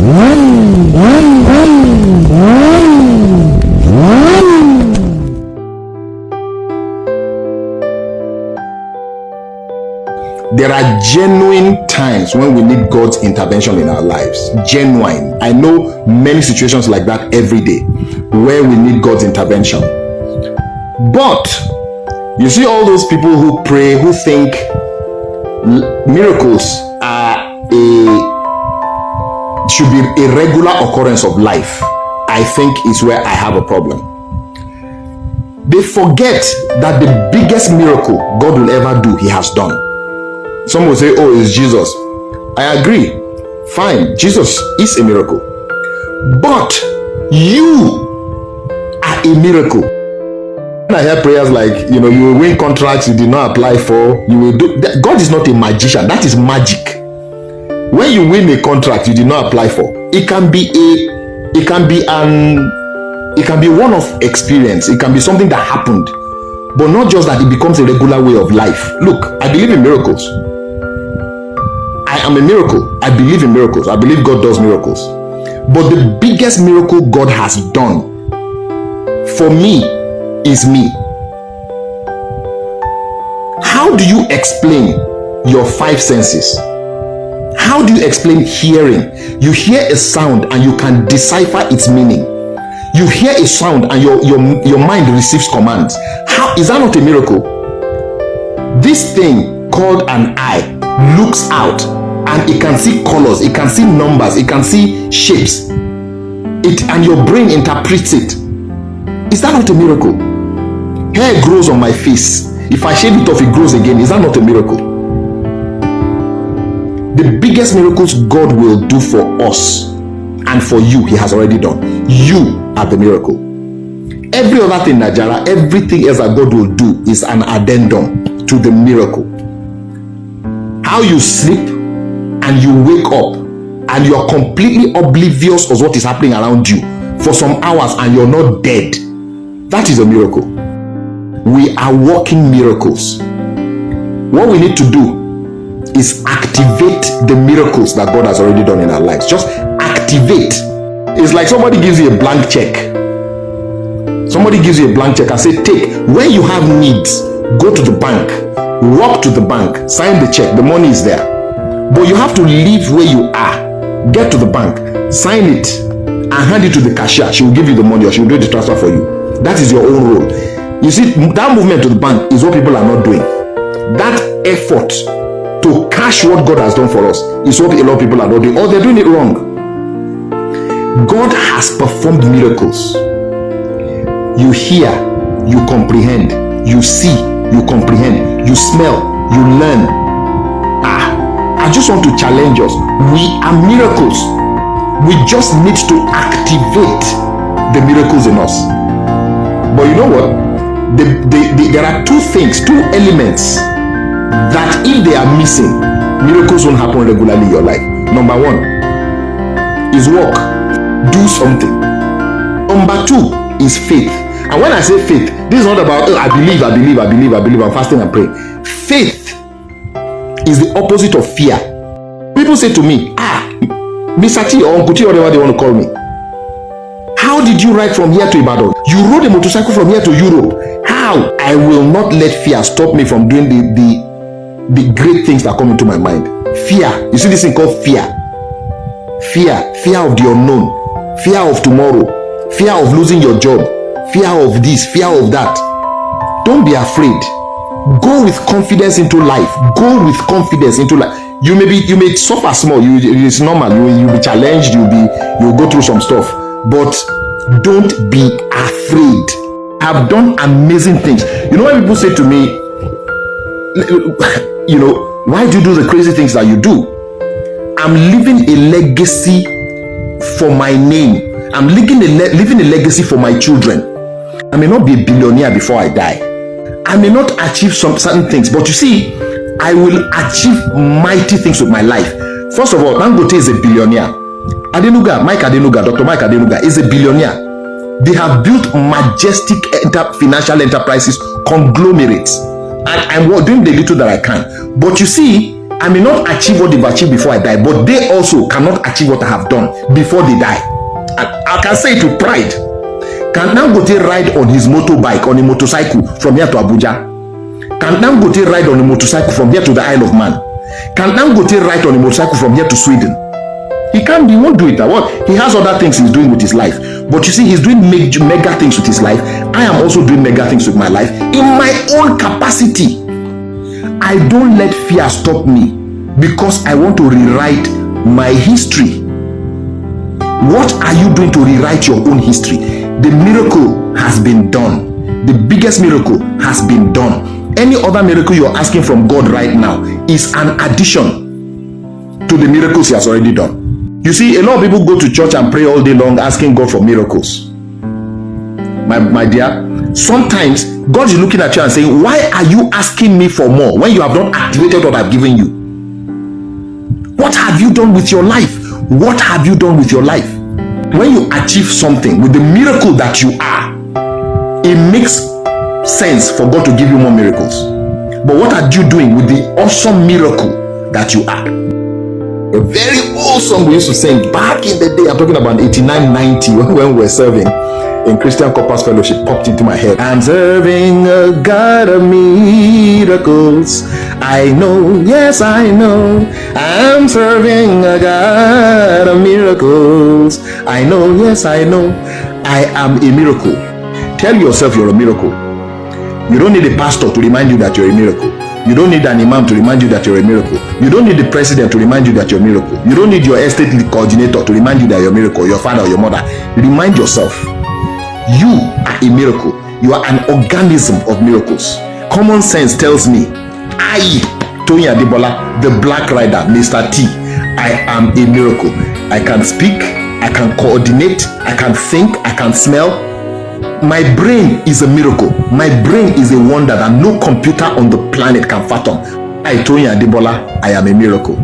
There are genuine times when we need God's intervention in our lives. Genuine. I know many situations like that every day where we need God's intervention. But you see all those people who pray, who think miracles should be a regular occurrence of life, I think is where I have a problem. They forget that the biggest miracle God will ever do, He has done. Some will say, oh, it's Jesus. I agree. Fine, Jesus is a miracle. But you are a miracle. When I hear prayers like, you will win contracts you did not apply for, you will do that. God is not a magician. That is magic. When you win a contract you did not apply for, it can be a one-off experience. It can be something that happened, but not just that it becomes a regular way of life. Look, I believe in miracles. I am a miracle. I believe in miracles. I believe God does miracles. But the biggest miracle God has done for me is me. How do you explain your five senses? How do you explain hearing? You hear a sound and you can decipher its meaning. You hear a sound and your mind receives commands. How is that not a miracle? This thing called an eye looks out and it can see colors, it can see numbers, it can see shapes. And your brain interprets it. Is that not a miracle? Hair grows on my face. If I shave it off, it grows again. Is that not a miracle? The biggest miracles God will do for us and for you, He has already done. You are the miracle. Every other thing, Najara, everything else that God will do is an addendum to the miracle. How you sleep and you wake up and you are completely oblivious of what is happening around you for some hours and you're not dead. That is a miracle. We are walking miracles. What we need to do is activate the miracles that God has already done in our lives. Just activate. It's like somebody gives you a blank check. Somebody gives you a blank check and say, take. When you have needs, go to the bank, walk to the bank, sign the check. The money is there. But you have to leave where you are, get to the bank, sign it, and hand it to the cashier. She will give you the money or she will do the transfer for you. That is your own role. You see, that movement to the bank is what people are not doing. That effort to cash what God has done for us is what a lot of people are not doing, or they're doing it wrong. God has performed miracles. You hear, you comprehend. You see, you comprehend. You smell, you learn. I just want to challenge us. We are miracles. We just need to activate the miracles in us. But you know what? There are two things, two elements that if they are missing, miracles won't happen regularly in your life. Number one is work. Do something. Number two is faith. And when I say faith, this is not about, I believe, I'm fasting and praying. Faith is the opposite of fear. People say to me, Mr. T or Uncle T, whatever they want to call me, how did you ride from here to Ibadan? You rode a motorcycle from here to Europe. How? I will not let fear stop me from doing the great things that come into my mind. Fear. You see this thing called fear. Fear of the unknown. Fear of tomorrow. Fear of losing your job. Fear of this, fear of that. Don't be afraid. Go with confidence into life. Go with confidence into life. You may suffer small. It's normal. You'll be challenged. You'll go through some stuff. But don't be afraid. I've done amazing things. You know when people say to me, why do you do the crazy things that you do? I'm leaving a legacy for my name. I'm living a legacy for my children. I may not be a billionaire before I die. I may not achieve some certain things, but you see, I will achieve mighty things with my life. First of all, Dangote is a billionaire. Dr. Mike Adenuga is a billionaire. They have built majestic financial enterprises, conglomerates. And I'm doing the little that I can. But you see, I may not achieve what they've achieved before I die, but they also cannot achieve what I have done before they die. I can say it with pride. Can Dangote ride on his motorbike, on a motorcycle from here to Abuja? Can Dangote ride on a motorcycle from here to the Isle of Man? Can Dangote ride on a motorcycle from here to Sweden? He can't, he won't do it. He has other things he's doing with his life. But you see, he's doing mega things with his life. I am also doing mega things with my life in my own capacity. I don't let fear stop me because I want to rewrite my history. What are you doing to rewrite your own history? The miracle has been done. The biggest miracle has been done. Any other miracle you're asking from God right now is an addition to the miracles he has already done. You see, a lot of people go to church and pray all day long asking God for miracles. My dear, sometimes God is looking at you and saying, why are you asking me for more when you have not activated what I've given you? What have you done with your life? What have you done with your life? When you achieve something with the miracle that you are, it makes sense for God to give you more miracles. But what are you doing with the awesome miracle that you are? A very old song we used to sing back in the day, I'm talking about 89, 90, when we were serving in Christian Corpus Fellowship, popped into my head. I'm serving a God of miracles. I know, yes I know, I'm serving a God of miracles. I know, yes I know, I am a miracle. Tell yourself you're a miracle. You don't need a pastor to remind you that you're a miracle. You don't need an imam to remind you that you're a miracle. You don't need the president to remind you that you're a miracle. You don't need your estate coordinator to remind you that you're a miracle, your father or your mother. Remind yourself, you are a miracle. You are an organism of miracles. Common sense tells me, I, Tony Adebola, the Black Rider, Mr. T, I am a miracle. I can speak, I can coordinate, I can think, I can smell. My brain is a miracle. My brain is a wonder that no computer on the planet can fathom. I, Tony Adebola, I am a miracle.